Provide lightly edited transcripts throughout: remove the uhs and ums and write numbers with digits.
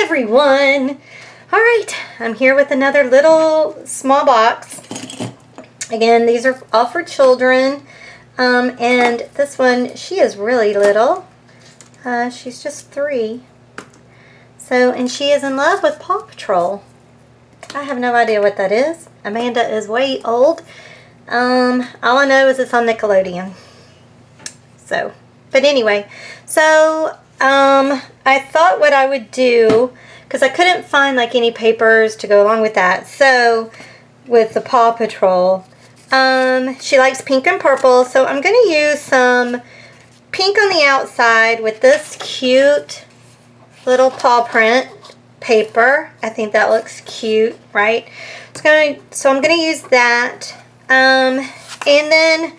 everyone! Alright, I'm here with another little small box. Again, these are all for children. And this one, she is really little. She's just 3. So, and she is in love with Paw Patrol. I have no idea what that is. Amanda is way old. All I know is it's on Nickelodeon. So, but anyway, so I thought what I would do, because I couldn't find like any papers to go along with that. So with the Paw Patrol, she likes pink and purple, so I'm going to use some pink on the outside with this cute little paw print paper. I think that looks cute, right? So I'm going to use that. And then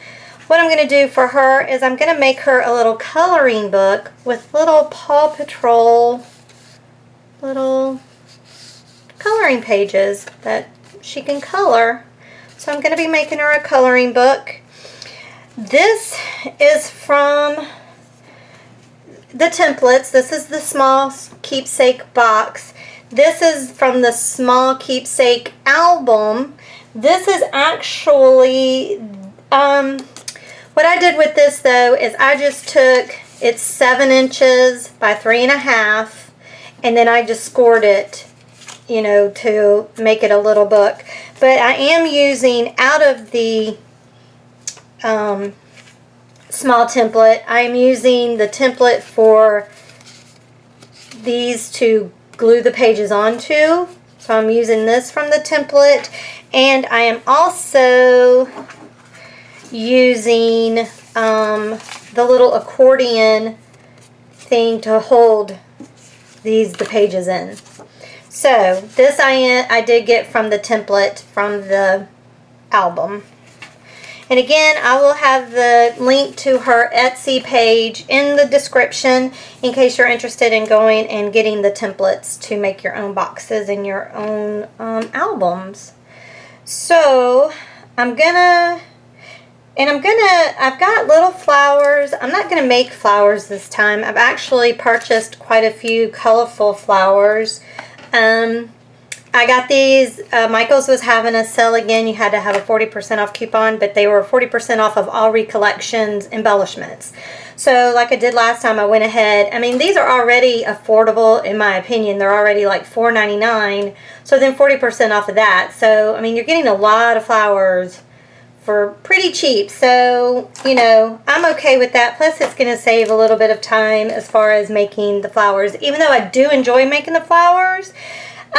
what I'm going to do for her is I'm going to make her a little coloring book with little Paw Patrol little coloring pages that she can color. So I'm going to be making her a coloring book. This is from the templates. This is the small keepsake box. This is from the small keepsake album. This is actually what I did with this though is I just took, it's 7 inches by 3.5, and then I just scored it, you know, to make it a little book. But I am using, out of the small template, I'm using the template for these to glue the pages onto. So I'm using this from the template, and I am also using the little accordion thing to hold the pages in. So this I did get from the template from the album. And again, I will have the link to her Etsy page in the description in case you're interested in going and getting the templates to make your own boxes and your own albums. So I've got little flowers. I'm not going to make flowers this time. I've actually purchased quite a few colorful flowers. I got these, Michael's was having a sale again. You had to have a 40% off coupon, but they were 40% off of all Recollections embellishments. So like I did last time, I went ahead. I mean, these are already affordable in my opinion. They're already like $4.99. So then 40% off of that. So, I mean, you're getting a lot of flowers for pretty cheap. So, you know, I'm okay with that. Plus, it's going to save a little bit of time as far as making the flowers. Even though I do enjoy making the flowers,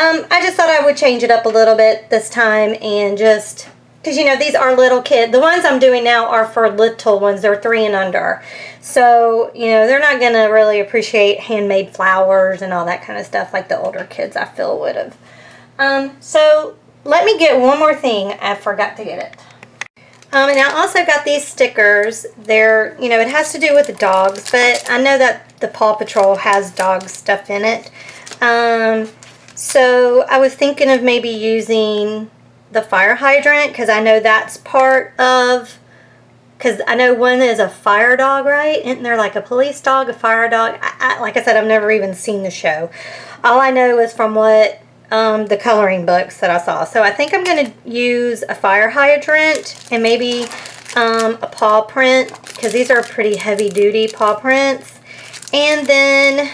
I just thought I would change it up a little bit this time, and just, because, you know, these are little kids. The ones I'm doing now are for little ones. They're 3 and under. So, you know, they're not going to really appreciate handmade flowers and all that kind of stuff like the older kids, I feel, would have. So, let me get one more thing. I forgot to get it. And I also got these stickers. They're, you know, it has to do with the dogs, but I know that the Paw Patrol has dog stuff in it. So I was thinking of maybe using the fire hydrant, because I know that's part of, because I know one is a fire dog, right? Isn't there like a police dog, a fire dog? Like I said, I've never even seen the show. All I know is from what the coloring books that I saw. So I think I'm going to use a fire hydrant and maybe a paw print, because these are pretty heavy duty paw prints. And then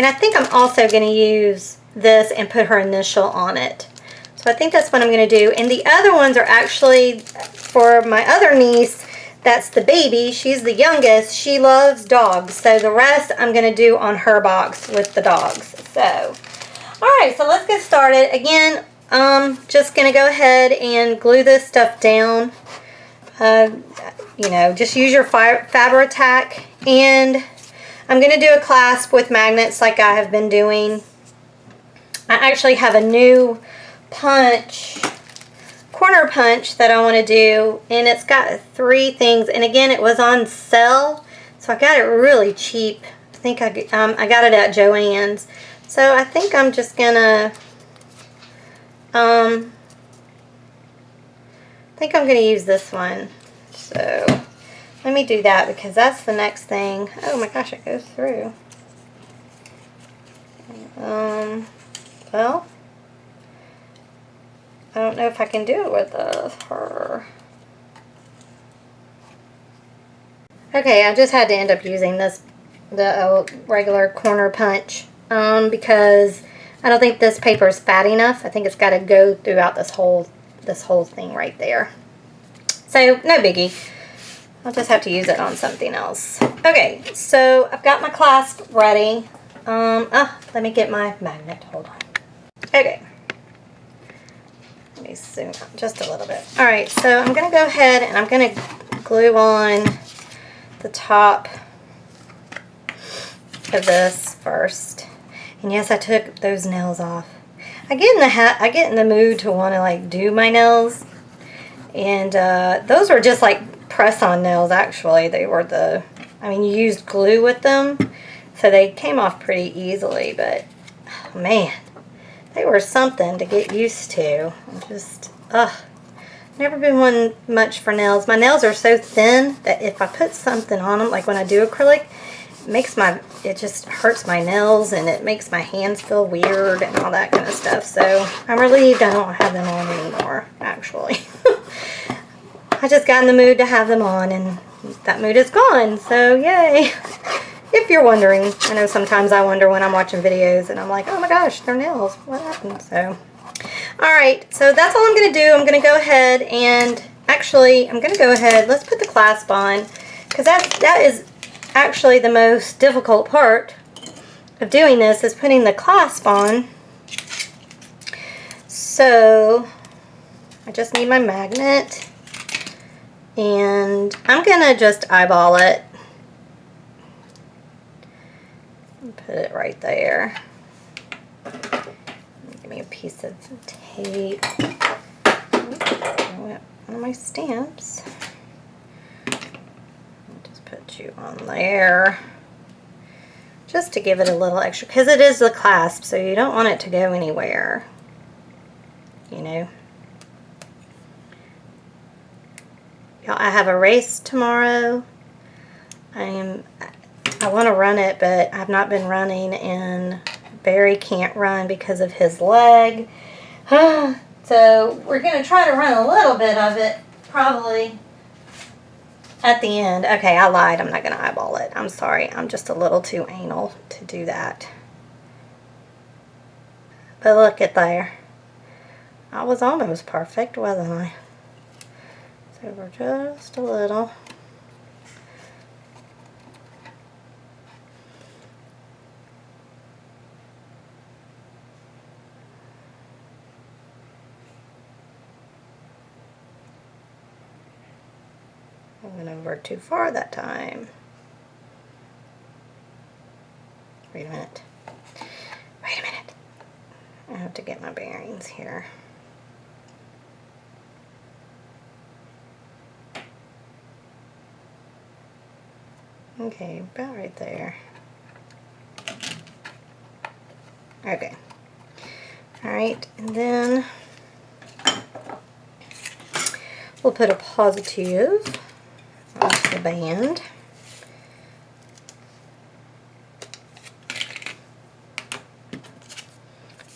and I think I'm also going to use this and put her initial on it. So I think that's what I'm going to do. And the other ones are actually for my other niece. That's the baby. She's the youngest. She loves dogs. So the rest I'm going to do on her box with the dogs. So, alright, so let's get started. Again, just going to go ahead and glue this stuff down. You know, just use your Fabri-Tac, and I'm going to do a clasp with magnets like I have been doing. I actually have a new punch, corner punch, that I want to do, and it's got 3 things, and again, it was on sale, so I got it really cheap. I think I got it at Joann's. So I think I'm just gonna use this one. So let me do that, because that's the next thing. Oh my gosh, it goes through. Well, I don't know if I can do it with her. Okay, I just had to end up using the regular corner punch, because I don't think this paper is fat enough. I think it's got to go throughout this whole thing right there. So, no biggie. I'll just have to use it on something else. Okay, so I've got my clasp ready. Let me get my magnet. Hold on. Okay. Let me zoom out just a little bit. Alright, so I'm going to go ahead and I'm going to glue on the top of this first. And yes, I took those nails off. I get in the mood to want to like do my nails. And those were just like press-on nails actually. They were you used glue with them. So they came off pretty easily, but oh man, they were something to get used to. Never been one much for nails. My nails are so thin that if I put something on them, like when I do acrylic, it just hurts my nails and it makes my hands feel weird and all that kind of stuff. So I'm relieved I don't have them on anymore, actually. I just got in the mood to have them on and that mood is gone, so yay. If you're wondering, I know sometimes I wonder when I'm watching videos and I'm like, oh my gosh, they're nails. What happened? So, alright, so that's all I'm going to do. I'm going to go ahead and, actually, I'm going to go ahead, let's put the clasp on, because that is actually the most difficult part of doing this, is putting the clasp on. So, I just need my magnet, and I'm going to just eyeball it. Put it right there. Give me a piece of tape. One of my stamps. Just put you on there. Just to give it a little extra, because it is the clasp, so you don't want it to go anywhere. You know. Y'all, I have a race tomorrow. I want to run it, but I've not been running, and Barry can't run because of his leg. So we're going to try to run a little bit of it, probably at the end. Okay, I lied. I'm not going to eyeball it. I'm sorry. I'm just a little too anal to do that. But look at there. I was almost perfect, wasn't I? So we're just a little. I went over too far that time. Wait a minute. Wait a minute. I have to get my bearings here. Okay, about right there. Okay. Alright, and then we'll put a positive on the band.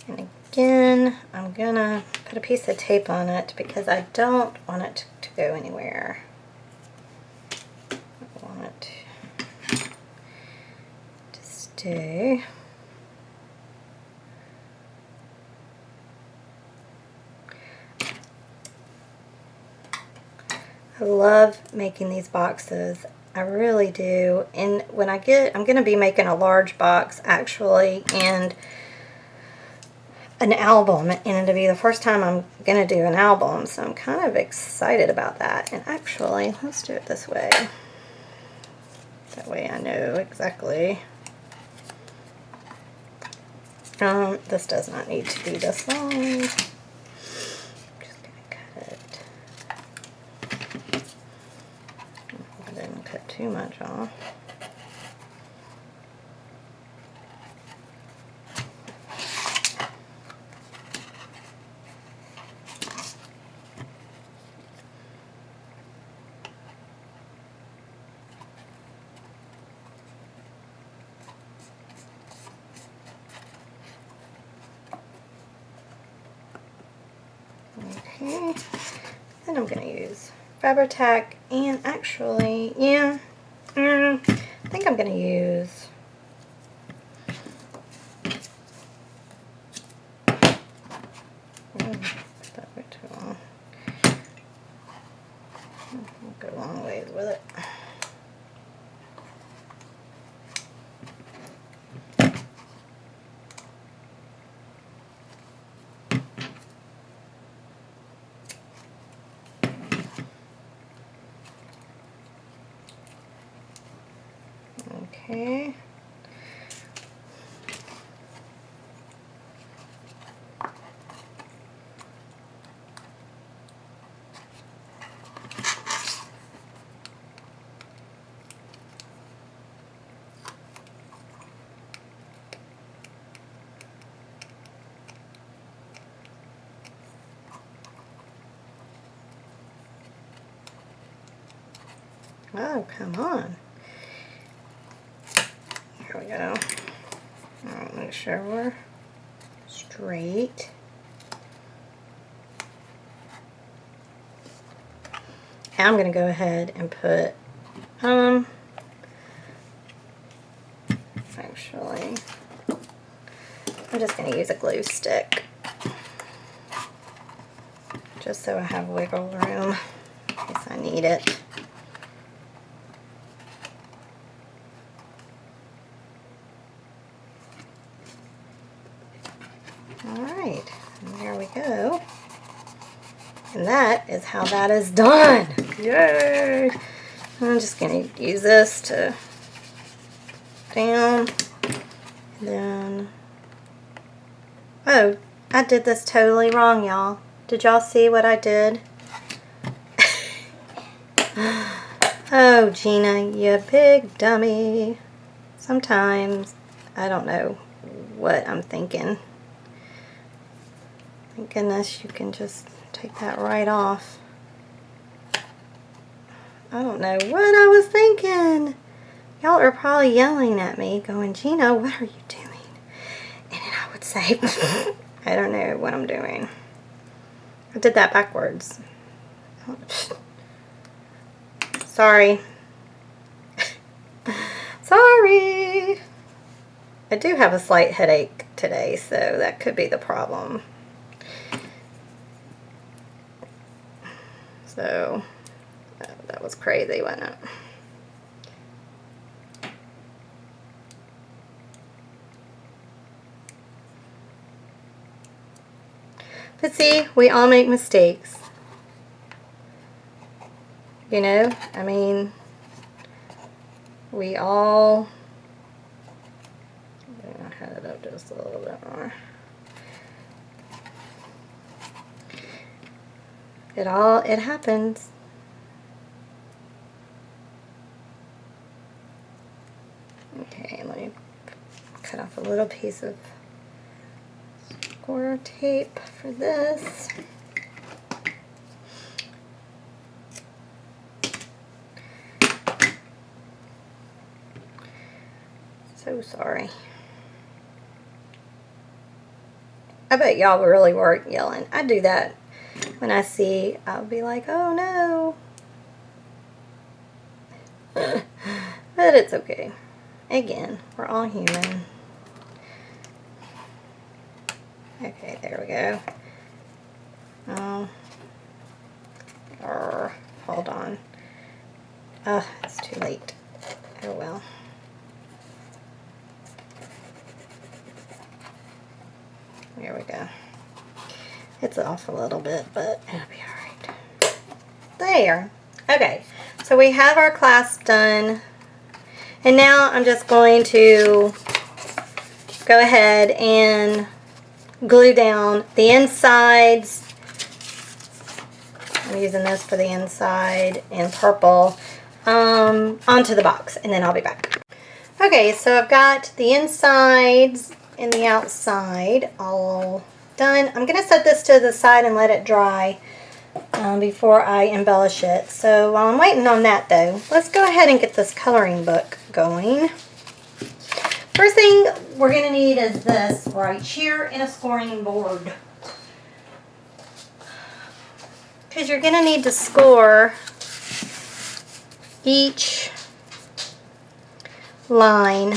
And again, I'm gonna put a piece of tape on it because I don't want it to go anywhere. I want it to stay. I love making these boxes. I really do. And when I'm going to be making a large box actually, and an album, and it'll be the first time I'm going to do an album, so I'm kind of excited about that. And actually, let's do it this way. That way I know exactly. This does not need to be this long. Cut too much off. Okay. Then I'm going to use Fabri-Tac, and actually, yeah, I think I'm going to use that way too long. I'll go a long ways with it. Okay. Oh, come on. Here we go. I'll make sure we're straight. I'm going to go ahead and put, actually, I'm just going to use a glue stick, just so I have wiggle room in case I need it. Alright, and there we go. And that is how that is done. Yay! I'm just going to use this to down. And then, oh, I did this totally wrong, y'all. Did y'all see what I did? Oh, Gina, you big dummy. Sometimes I don't know what I'm thinking. Thank goodness you can just take that right off. I don't know what I was thinking. Y'all are probably yelling at me, going, Gina, what are you doing? And then I would say, I don't know what I'm doing. I did that backwards. Sorry. Sorry. I do have a slight headache today, so that could be the problem. So, that was crazy, wasn't it? But see, we all make mistakes. You know, I mean, we all, I had it up just a little bit more. It happens. Okay, let me cut off a little piece of score tape for this. So sorry. I bet y'all really were yelling. I do that when I see, I'll be like, oh no. But it's okay. Again, we're all human. Okay, there we go. Hold on. It's too late. Oh well. There we go. It's off a little bit, but it'll be alright. There. Okay, so we have our clasp done. And now I'm just going to go ahead and glue down the insides. I'm using this for the inside and purple onto the box, and then I'll be back. Okay, so I've got the insides and the outside all done. I'm going to set this to the side and let it dry before I embellish it. So while I'm waiting on that though, let's go ahead and get this coloring book going. First thing we're going to need is this right here and a scoring board. because you're going to need to score each line.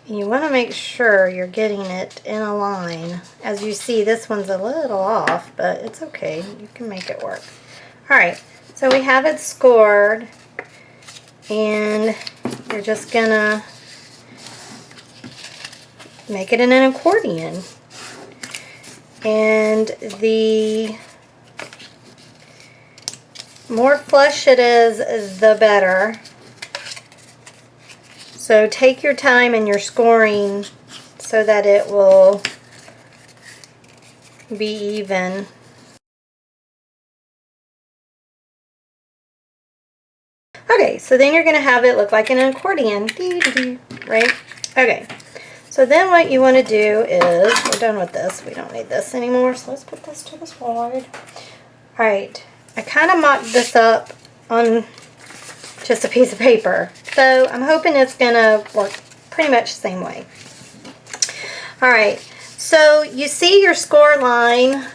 You want to make sure you're getting it in a line. As you see, this one's a little off, but it's okay. You can make it work. Alright, so we have it scored, and you're just gonna make it in an accordion. And the more flush it is, the better. So take your time in your scoring so that it will be even. Okay, so then you're going to have it look like an accordion, right? Okay, so then what you want to do is, we're done with this. We don't need this anymore, so let's put this to the side. Alright, I kind of mocked this up on just a piece of paper. So I'm hoping it's going to work pretty much the same way. Alright, so you see your score line.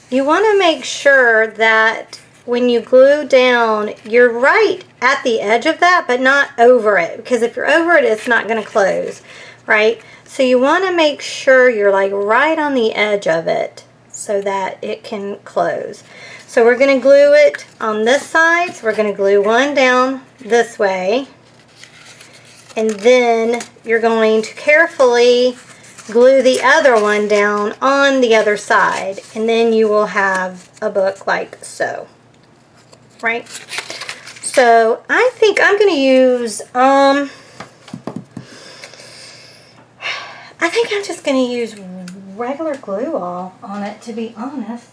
You want to make sure that when you glue down, you're right at the edge of that, but not over it. Because if you're over it, it's not going to close, right? So you want to make sure you're like right on the edge of it so that it can close. So we're going to glue it on this side. So we're going to glue one down this way. And then you're going to carefully glue the other one down on the other side. And then you will have a book like so. Right? So I think I'm going to use, I think I'm just going to use regular glue all on it, to be honest.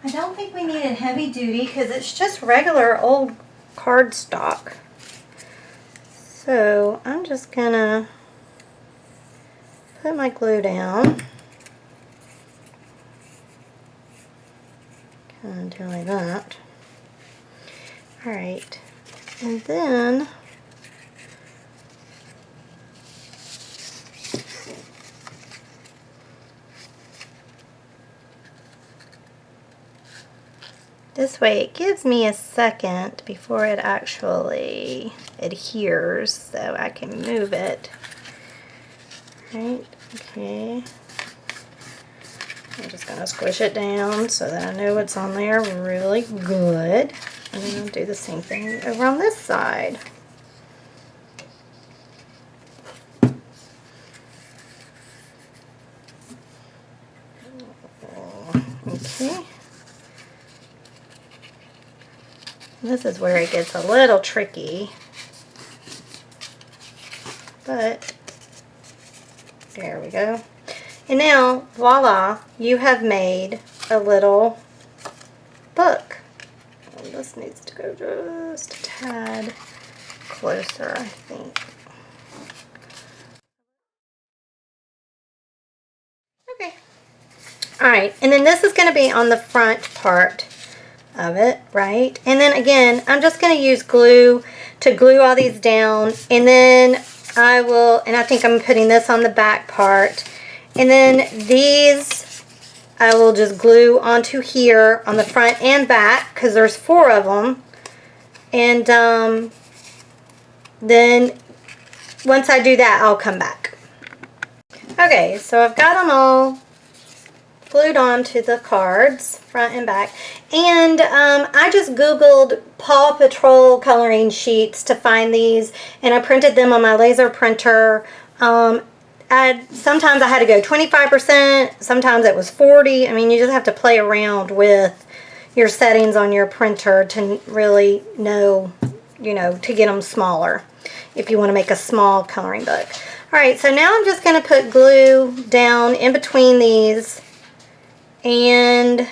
I don't think we need it heavy duty because it's just regular old cardstock. So I'm just gonna put my glue down. Kind of do like that. Alright. And then this way it gives me a second before it actually adheres, so I can move it. Right, okay. I'm just going to squish it down so that I know what's on there really good. And then I'll do the same thing over on this side. Okay. This is where it gets a little tricky, but there we go. And now, voila, you have made a little book. Oh, this needs to go just a tad closer, I think. Okay. Alright, and then this is going to be on the front part of it, right? And then again, I'm just going to use glue to glue all these down, and then I will, and I think I'm putting this on the back part, and then these I will just glue onto here on the front and back because there's 4 of them. And then once I do that, I'll come back. Okay, so I've got them all glued onto the cards, front and back. And I just Googled Paw Patrol coloring sheets to find these, and I printed them on my laser printer. Sometimes I had to go 25%, sometimes it was 40. I mean, you just have to play around with your settings on your printer to really know, you know, to get them smaller if you want to make a small coloring book. Alright, so now I'm just going to put glue down in between these and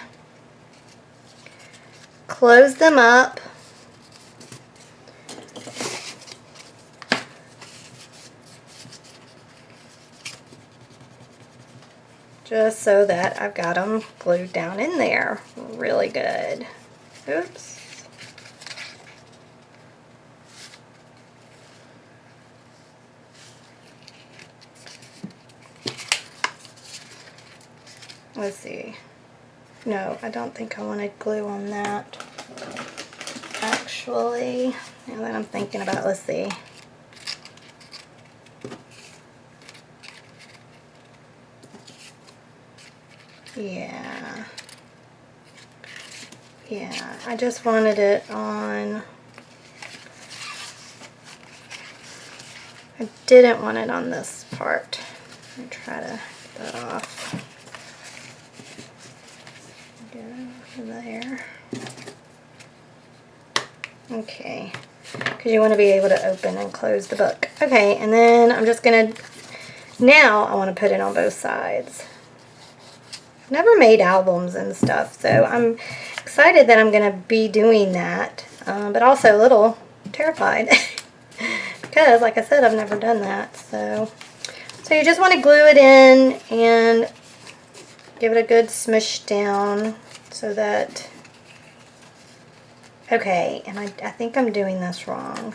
close them up. Just so that I've got them glued down in there really good. Oops. let's see. No, I don't think I wanted glue on that. Actually, now that I'm thinking about it, let's see. Yeah. Yeah, I just wanted it on. I didn't want it on this part. Let me try to get that off. Get it over there. Okay, because you want to be able to open and close the book. Okay, and then I'm just going to, now I want to put it on both sides. I've never made albums and stuff, so I'm excited that I'm going to be doing that, but also a little terrified because, like I said, I've never done that. So you just want to glue it in and give it a good smush down so that, okay, and I think I'm doing this wrong.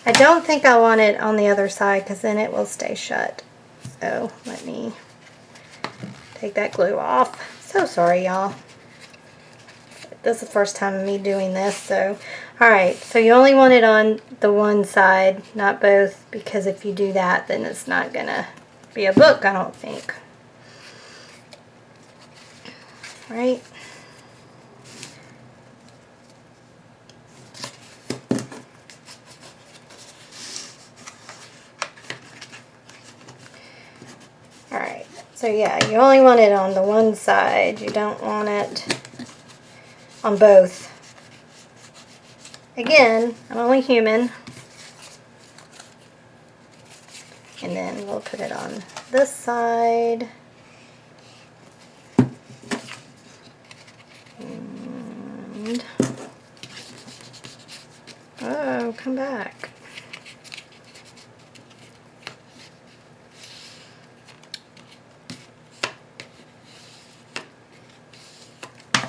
I don't think I want it on the other side because then it will stay shut. So let me take that glue off. So sorry, y'all. This is the first time of me doing this, so. Alright, so you only want it on the one side, not both, because if you do that, then it's not gonna be a book, I don't think. Right? Alright, so yeah, you only want it on the one side. You don't want it on both. Again, I'm only human. And then we'll put it on this side. And, oh, come back.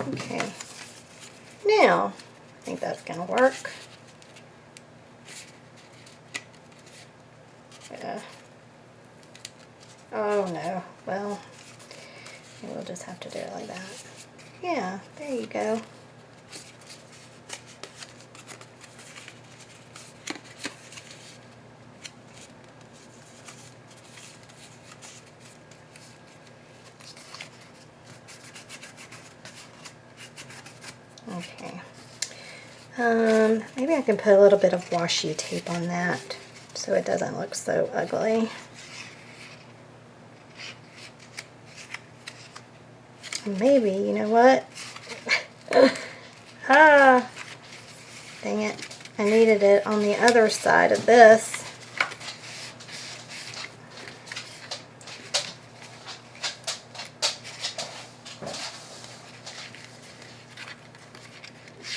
Okay. Now, I think that's going to work. Oh no, well, we'll just have to do it like that. Yeah, there you go. Okay. Maybe I can put a little bit of washi tape on that so it doesn't look so ugly. Maybe, you know what? Ah, dang it. I needed it on the other side of this.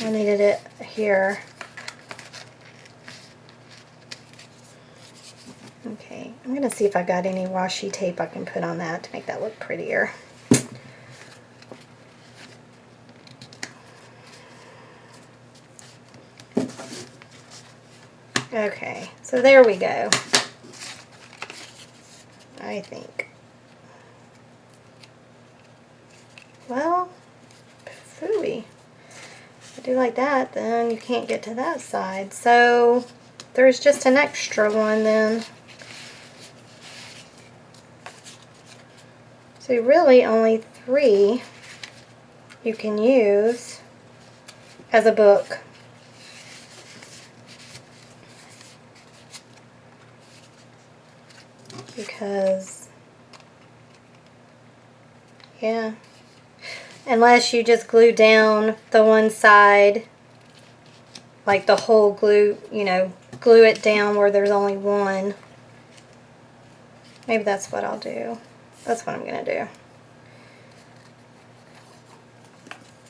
I needed it here. Okay, I'm going to see if I got any washi tape I can put on that to make that look prettier. Okay, so there we go. I think. Well, phooey. If I do like that, then you can't get to that side. So there's just an extra one then. So really only 3 you can use as a book. Because, yeah, unless you just glue down the one side, like the whole glue, you know, glue it down where there's only one. Maybe that's what I'll do. That's what I'm going to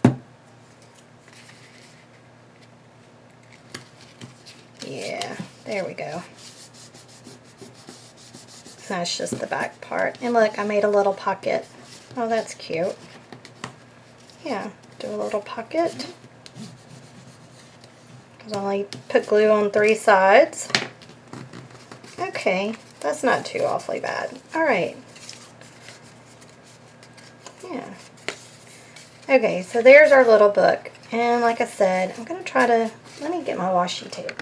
do. Yeah, there we go. That's just the back part. And look, I made a little pocket. Oh, that's cute. Yeah, do a little pocket. Because I only put glue on 3 sides. Okay, that's not too awfully bad. Alright. Yeah, Okay, so there's our little book. And like I said, I'm going to try to, let me get my washi tape.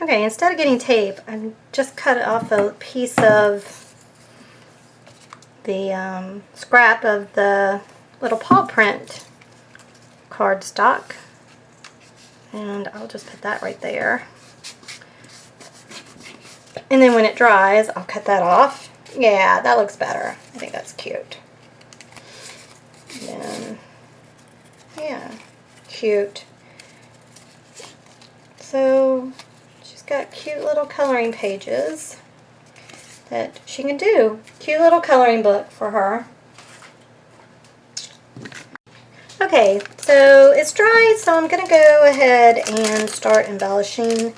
Okay, instead of getting tape, I just cut off a piece of the scrap of the little paw print cardstock. And I'll just put that right there. And then when it dries, I'll cut that off. Yeah, that looks better. I think that's cute. And then, yeah, cute. So she's got cute little coloring pages that she can do. Cute little coloring book for her. Okay, so it's dry, so I'm going to go ahead and start embellishing.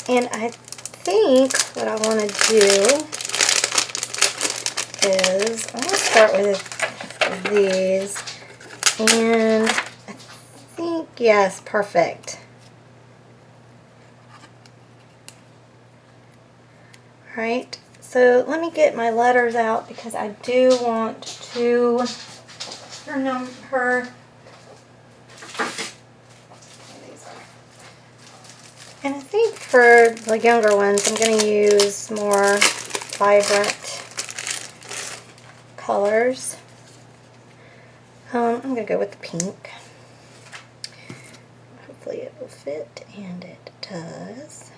And I think what I want to do is, I'm going to start with these. And I think, yes, perfect. Alright, so let me get my letters out because I do want to, her and I think for the younger ones, I'm going to use more vibrant colors. I'm going to go with the pink. Hopefully it will fit, and it does.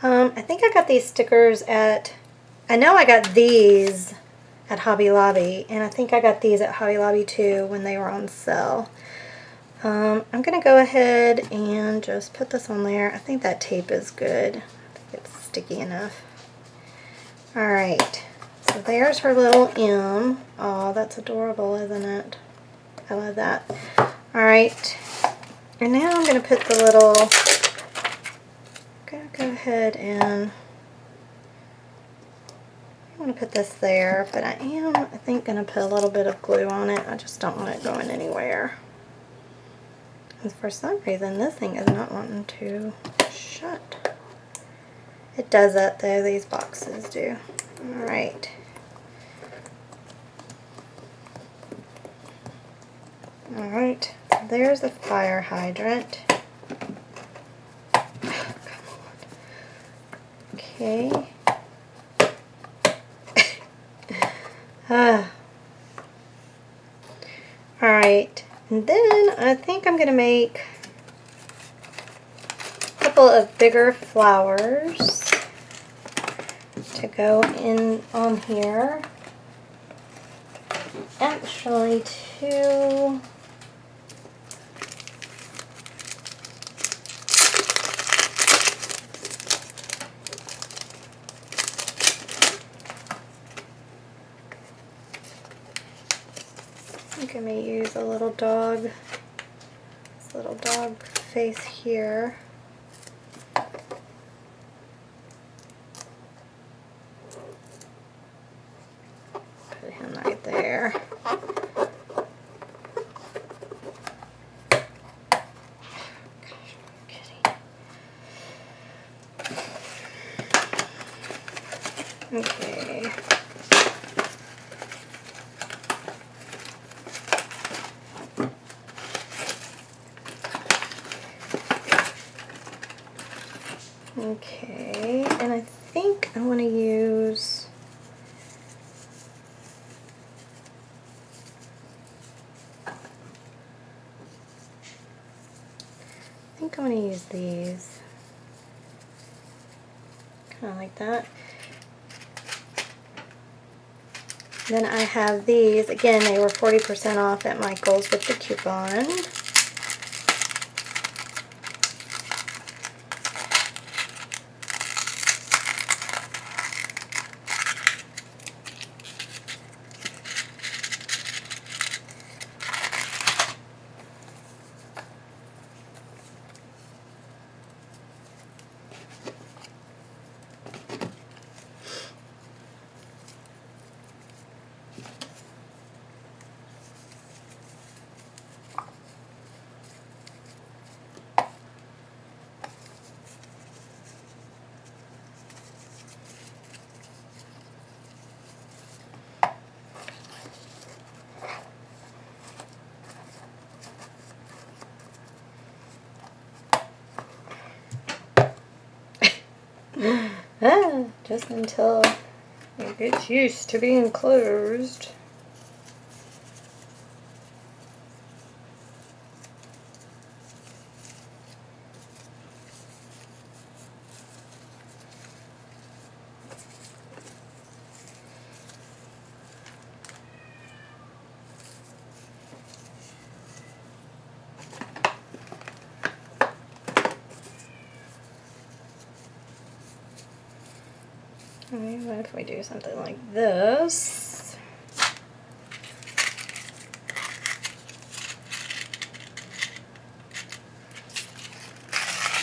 I think I got these stickers at, I know I got these at Hobby Lobby, and I think I got these at Hobby Lobby too when they were on sale. I'm going to go ahead and just put this on there. I think that tape is good. I think it's sticky enough. Alright, so there's her little M. Oh, that's adorable, isn't it? I love that. Alright, and now I'm going to put the little, I'm going to go ahead and, I'm going to put this there, but I think, going to put a little bit of glue on it. I just don't want it going anywhere. And for some reason, this thing is not wanting to shut. It does that though, these boxes do. Alright. Alright, so there's the fire hydrant. Oh, come on. Okay. Alright, and then I think I'm going to make a couple of bigger flowers to go in on here. Actually, two. I think I may use a little dog, this little dog face here. Put him right there. Okay. Okay, and I think I want to use, these, kind of like that. Then I have these, again they were 40% off at Michael's with the coupon. Just until it gets used to being closed. What if we do something like this?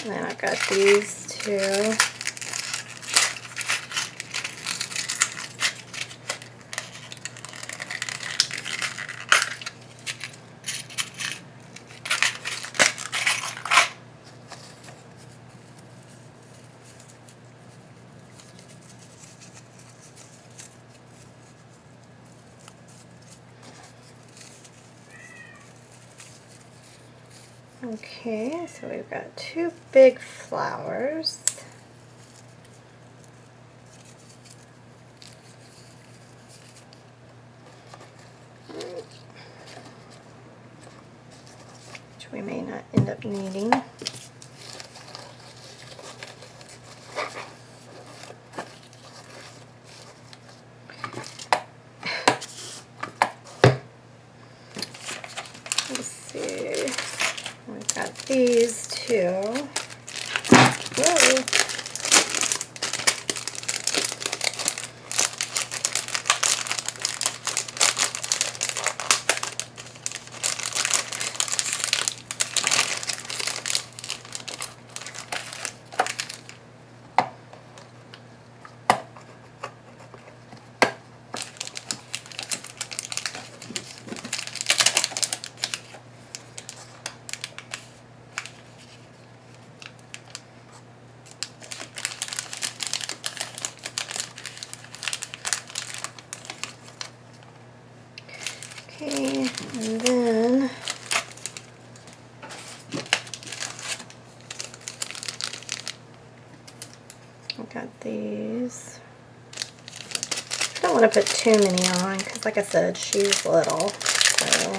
And then I've got these two. Okay, so we've got two big flowers. Which we may not end up needing. Let's see. We've got these two. Whoa. Okay, and then I've got these. I don't want to put too many on because, like I said, she's little. So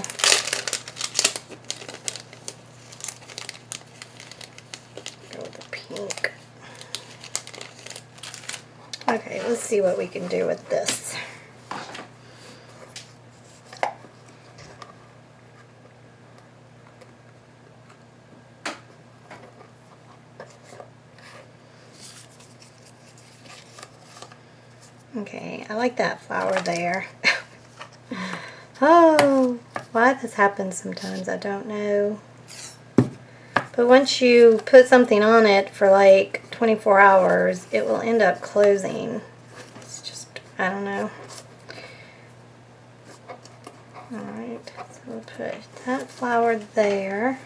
go with the pink. Okay, let's see what we can do with this. Okay, I like that flower there. Oh, why this happens sometimes, I don't know. But once you put something on it for like 24 hours, it will end up closing. It's just, I don't know. Alright, so we'll put that flower there.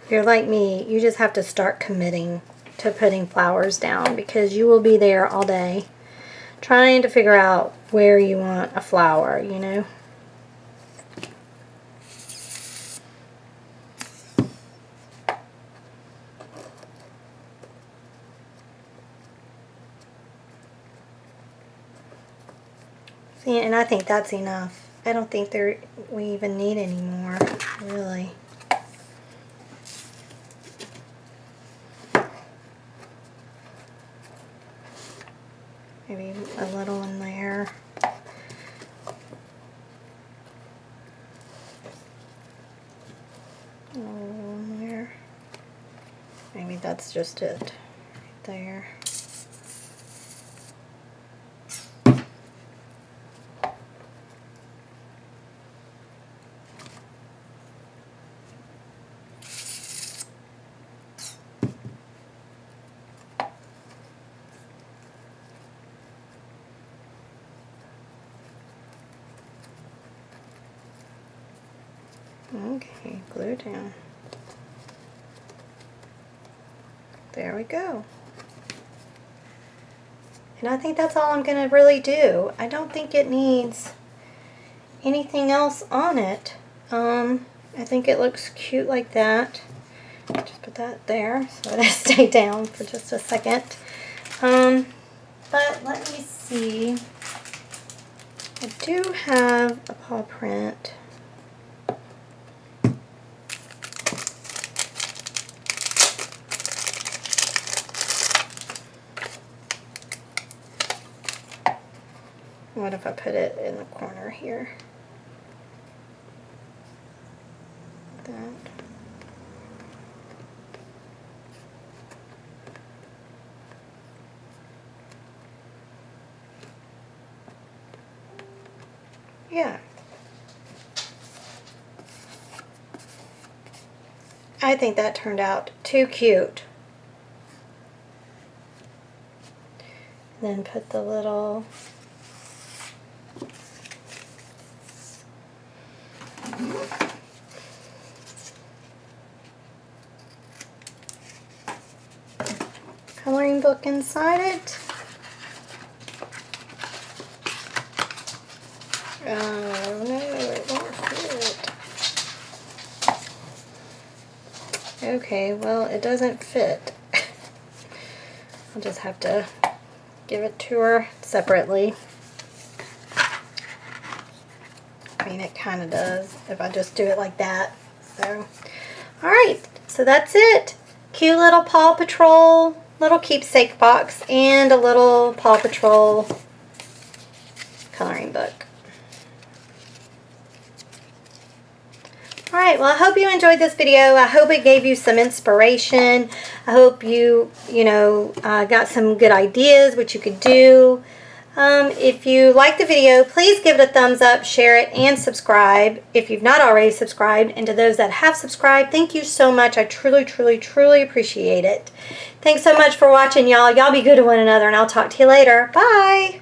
If you're like me, you just have to start committing to putting flowers down because you will be there all day trying to figure out where you want a flower, you know. See, and I think that's enough. I don't think we even need any more, really. Maybe a little in there. A little in there. Maybe that's just it right there. Okay, glue down. There we go. And I think that's all I'm going to really do. I don't think it needs anything else on it. I think it looks cute like that. Just put that there so it'll stay down for just a second. But let me see. I do have a paw print. What if I put it in the corner here? That. Yeah. I think that turned out too cute. Then put the little coloring book inside it. Oh no, it won't fit. Okay, well, it doesn't fit. I'll just have to give it to her separately. I mean, it kind of does if I just do it like that. So, alright, so that's it. Cute little Paw Patrol little keepsake box and a little Paw Patrol coloring book. Alright, well, I hope you enjoyed this video. I hope it gave you some inspiration. I hope you got some good ideas, what you could do. If you like the video, please give it a thumbs up, share it, and subscribe if you've not already subscribed. And to those that have subscribed, thank you so much. I truly, truly, truly appreciate it. Thanks so much for watching, y'all. Y'all be good to one another, and I'll talk to you later. Bye!